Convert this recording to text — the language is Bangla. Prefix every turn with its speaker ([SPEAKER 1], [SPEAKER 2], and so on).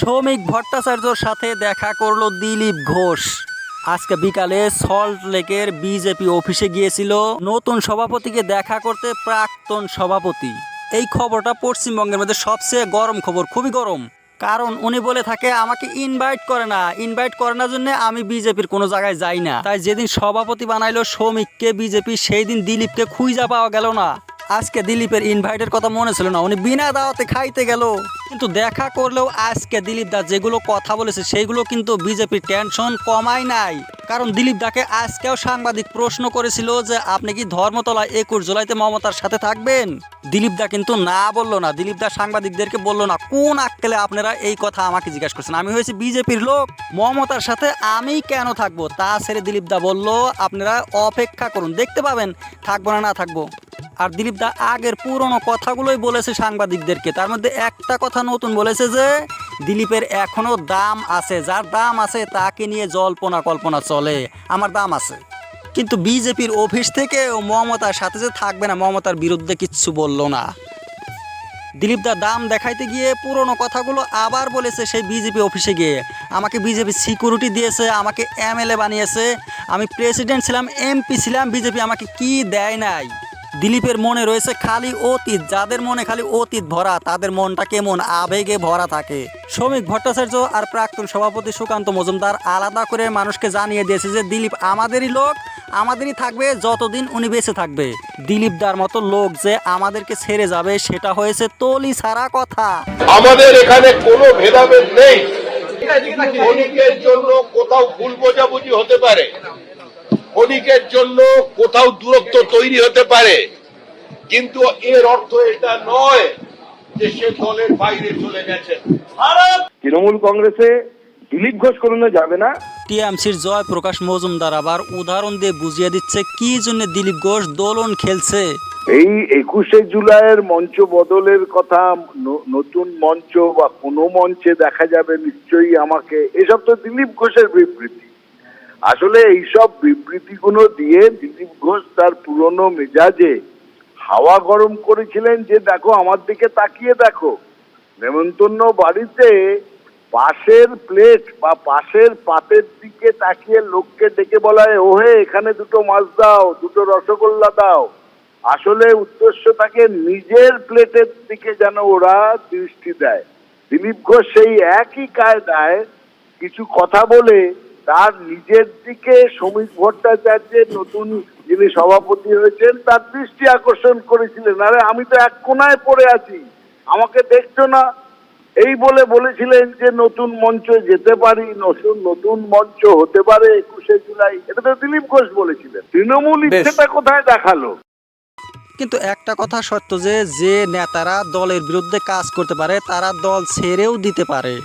[SPEAKER 1] শ্রমিক ভট্টাচার্যর সাথে দেখা করলো দিলীপ ঘোষ। আজকে বিকালে সল্ট লেকের বিজেপি অফিসে গিয়েছিল নতুন সভাপতিকে দেখা করতে প্রাক্তন সভাপতি। এই খবরটা পশ্চিমবঙ্গের মধ্যে সবচেয়ে গরম খবর, খুবই গরম। কারণ উনি বলে থাকে আমাকে ইনভাইট করে না জন্য আমি বিজেপির কোনো জায়গায় যাই না। তাই যেদিন সভাপতি বানাইলো শ্রমিককে বিজেপি, সেই দিন দিলীপকে খুঁজা পাওয়া গেল না। আজকে দিলীপের ইনভাইটের কথা মনে ছিল না, উনি বিনা দাওয়াতে খাইতে গেল। কিন্তু দেখা করলেও আজকে দিলীপ দা যেগুলো কথা বলেছে সেইগুলো কিন্তু বিজেপির টেনশন কমায় নাই। কারণ দিলীপ দাকে আজকেও সাংবাদিক প্রশ্ন করেছিল যে আপনি কি ধর্মতলা 21 জুলাইতে মমতার সাথে থাকবেন। দিলীপ দা কিন্তু না বললো না। দিলীপ দা সাংবাদিকদেরকে বললো না কোন আক্কেলে আপনারা এই কথা আমাকে জিজ্ঞাসা করছেন, আমি হয়েছি বিজেপির লোক, মমতার সাথে আমি কেন থাকবো। তা ছেড়ে দিলীপ দা বলল আপনারা অপেক্ষা করুন, দেখতে পাবেন থাকবো না থাকবো। আর দিলীপ দা আগের পুরনো কথাগুলোই বলেছে সাংবাদিকদেরকে। তার মধ্যে একটা কথা নতুন বলেছে যে দিলীপের এখনো দাম আছে, যার দাম আছে তাকে নিয়ে জল্পনা কল্পনা চলে, আমার দাম আছে। কিন্তু বিজেপির অফিস থেকে মমতার সাথে যে থাকবে না, মমতার বিরুদ্ধে কিচ্ছু বললো না। দিলীপ দা দাম দেখাইতে গিয়ে পুরনো কথাগুলো আবার বলেছে সেই বিজেপি অফিসে গিয়ে। আমাকে বিজেপি সিকিউরিটি দিয়েছে, আমাকে এমএলএ বানিয়েছে, আমি প্রেসিডেন্ট ছিলাম, এমপি ছিলাম, বিজেপি আমাকে কি দেয় নাই। দিলীপের মনে রয়েছে খালি অতীত। যাদের মনে খালি অতীত ভরা তাদের মনটা কেমন আবেগে ভরা থাকে। শ্রমিক ভট্টাচার্য আর প্রাক্তন সভাপতি সুকান্ত মজুমদার আলাদা করে মানুষকে জানিয়ে দিয়েছে যে দিলীপ আমাদেরই লোক, আমাদেরই থাকবে যতদিন উনি বেঁচে থাকবে। দিলীপ দার মতো লোক যে আমাদেরকে ছেড়ে যাবে সেটা হয়েছে তলি ছাড়া কথা।
[SPEAKER 2] আমাদের এখানে কোনো ভেদাভেদ নেই। ক্ষণিকের জন্য কোথাও ভুল বোঝাবুঝি হতে পারে, ক্ষণিকের জন্য কোথাও দূরত্ব তৈরি হতে পারে, কিন্তু এর অর্থ এটা নয় যে সে দলের বাইরে চলে গেছে।
[SPEAKER 3] তৃণমূল কংগ্রেসে দিলীপ ঘোষ কোনো যাবে না।
[SPEAKER 1] টিএমসির জয় প্রকাশ মজুমদার আবার উদাহরণ দিয়ে বুঝিয়ে দিচ্ছে কি জন্য দিলীপ ঘোষ দোলন খেলছে।
[SPEAKER 3] এই 21শে জুলাইয়ের মঞ্চ বদলের কথা নতুন মঞ্চ বা কোনো মঞ্চে দেখা যাবে নিশ্চয়ই আমাকে, এসব তো দিলীপ ঘোষের বিবৃতি। আসলে এইসব বিবৃতিগুলো দিয়ে দিলীপ ঘোষ তার পুরনো মেজাজে হাওয়া গরম করেছিলেন যে দেখো আমার দিকে তাকিয়ে দেখো। নেমন্তন্ন বাড়িতে পাশের প্লেট বা পাশের পাতের দিকে তাকিয়ে লোককে ডেকে বলা হয় ওহে এখানে দুটো মাছ দাও, দুটো রসগোল্লা দাও। আসলে উদ্দেশ্য থাকে নিজের প্লেটের দিকে যেন ওরা দৃষ্টি দেয়। দিলীপ ঘোষ সেই একই কায়দায় কিছু কথা বলে তার নিজের দিকে শ্রমিক ভট্টাচার্যের নতুন যিনি সভাপতি হয়েছেন তার দৃষ্টি আকর্ষণ করেছিলেন। আরে আমি তো এক কোনায় পড়ে আছি, আমাকে দেখছো না, এই বলে বলেছিলেন যে নতুন মঞ্চে যেতে পারি, নতুন মঞ্চ হতে পারে 21শে জুলাই। এটা তো দিলীপ ঘোষ বলেছিলেন। তৃণমূল ইচ্ছেটা কোথায় দেখালো?
[SPEAKER 1] কিন্তু একটা কথা সত্য যে নেতারা দলের বিরুদ্ধে কাজ করতে পারে তারা দল ছেড়েও দিতে পারে।